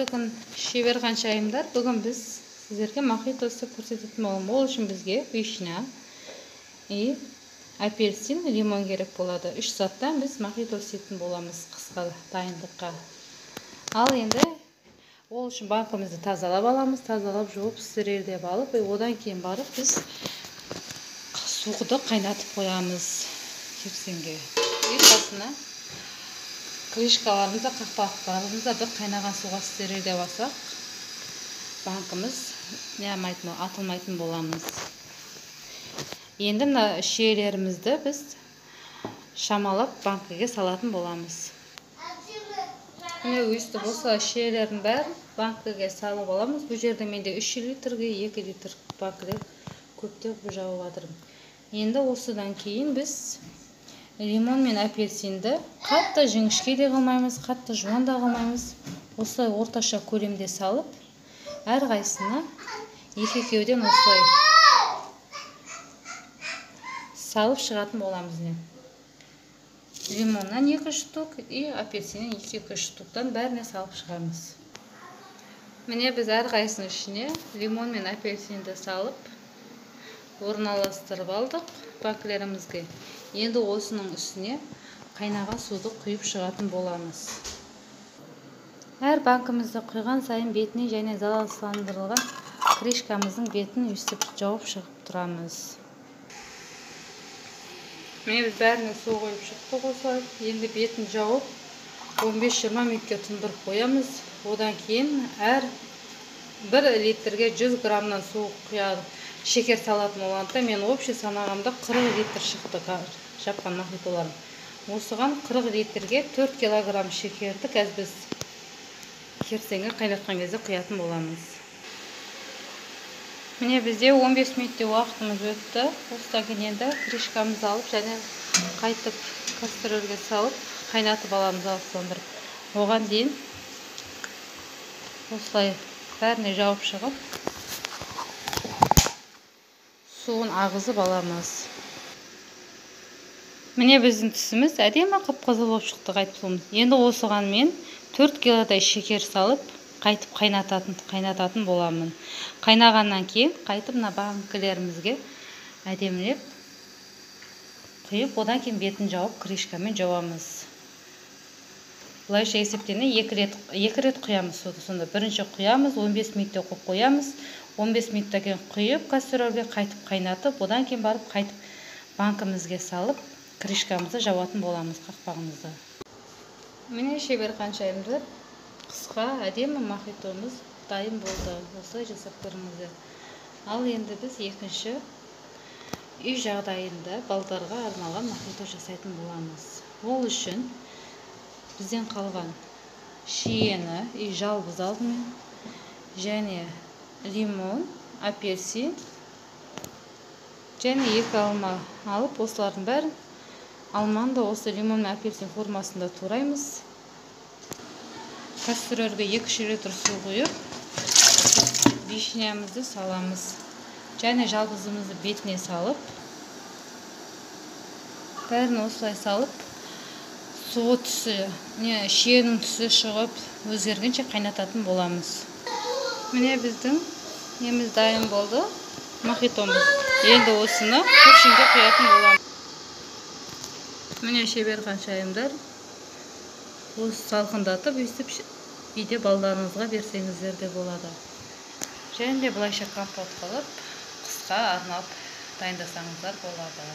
Бүгін шебер қаншайымдар, бүгін біз сіздерге мохито істеп көрсететін боламыз. Ол үшін бізге вишня и апельсин, лимон керек болады. 3 заттан біз мохито істейтін боламыз қысқа дайындыққа. Ал енді ол үшін банкамызды тазалап аламыз, тазалап жуып стерилдеп алып, одан кейін барып біз суды қайнатып қоямыз кепсенге. Қасына крышкаларымызда, қақпақтарымызда бір қайнаған суға стерилдеп алсақ, банкамыз атылмайтын боламыз. Енді мына шиелерімізді біз шамалап банкаға салатын боламыз. Міне өсті болса шиелердің бәрін банкаға салып аламыз. Бұл жерде менде 3 литрге 2 литр банкаға көптеп жауып жатырмын. Енді осыдан кейін біз лимон мен апельсинді қатты жіңішке де қылмаймыз, қатты жуан да қылмаймыз. Осылай орташа көлемде салып, әрқайсына екі-екеуден осылай салып шығатын боламыз. Лимоннан 2 штук и апельсиннен 2 штуктан бәріне салып шығамыз. Міне біз әрқайсының ішіне лимон мен апельсинді салып, орналастырып алдық банкілерімізге. Енді осының үстіне қайнаған суды құйып шығатын боламыз. Әр банкімізді құйған сайын бетіне және залалсыздандырылған крышкамыздың бетін өстіп жауып шығып тұрамыз. Міне біз бәріне су қойып шықтық осылай. Енді бетін жауып 15-20 минутке тұндырып қоямыз. Одан кейін әр 1 литрге 100 граммнан су құяды. Шекер салатын болғанда мен общий санағамда 40 литр шықты жапқан мохитоларым. Осыған 40 литрге 4 килограмм шекерді қазір біз кепсенге қайнатқан кезде құятын боламыз. Міне бізде 15 минутте уақытымыз өтті. Осыдан кейін енді крышкамызды алып және қайтып кастрөлге салып қайнатып аламыз, залалсыздандырып. Оған дейін осылай бәріне жауып шығып суын ағызып аламыз. Міне біздің түсіміз әдемі қып-қызыл болып шықты қайтып. Енді осыған мен 4 килодай шекер салып, қайтып қайнататын боламын. Қайнағаннан кейін қайтып мына банкілерімізге әдемілеп құйып, одан кейін бетін жауып, крышкамен жауамыз. Бұлайша есептене 2 рет құямыз суды. Сонда бірінші құямыз, 15 минутте қойып қоямыз. 15 минуттан кейін құйып, кастрөлге қайтып қайнатып, одан кейін барып қайтып банкамызға салып, крышкамызды жауатын боламыз қақпағымызды. Міне шебер қаншайымдар, қысқа әдемі мохитомыз дайын болды. Осылай жасап көріңіздер. Ал енді біз екінші үй жағдайында балдарға арналған мохито жасайтын боламыз. Ол үшін бізден қалған шиені жалбыз алдымен және лимон, апельсин және 2 алма алып, осылардың бәрін алманы да осы лимон мен апельсин формасында тураймыз. Кастрөлге 2 литр су құйып, вишнямызды саламыз. Және жалбызымызды бетіне салып, бәрін осылай салып, суы түсі, шиенің түсі шығып, өзгергенше қайнататын боламыз. Міне біздің неміз дайын болды, мохитомыз. Енді осыны көпшінге құятын боламыз. Міне шебер қаншайымдар, осы салқындатып, өстіп үйде балдарыңызға берсеңіздер де болады. Және де бұлайша компот қылып, қысқа арнап дайындасаңыздар болады.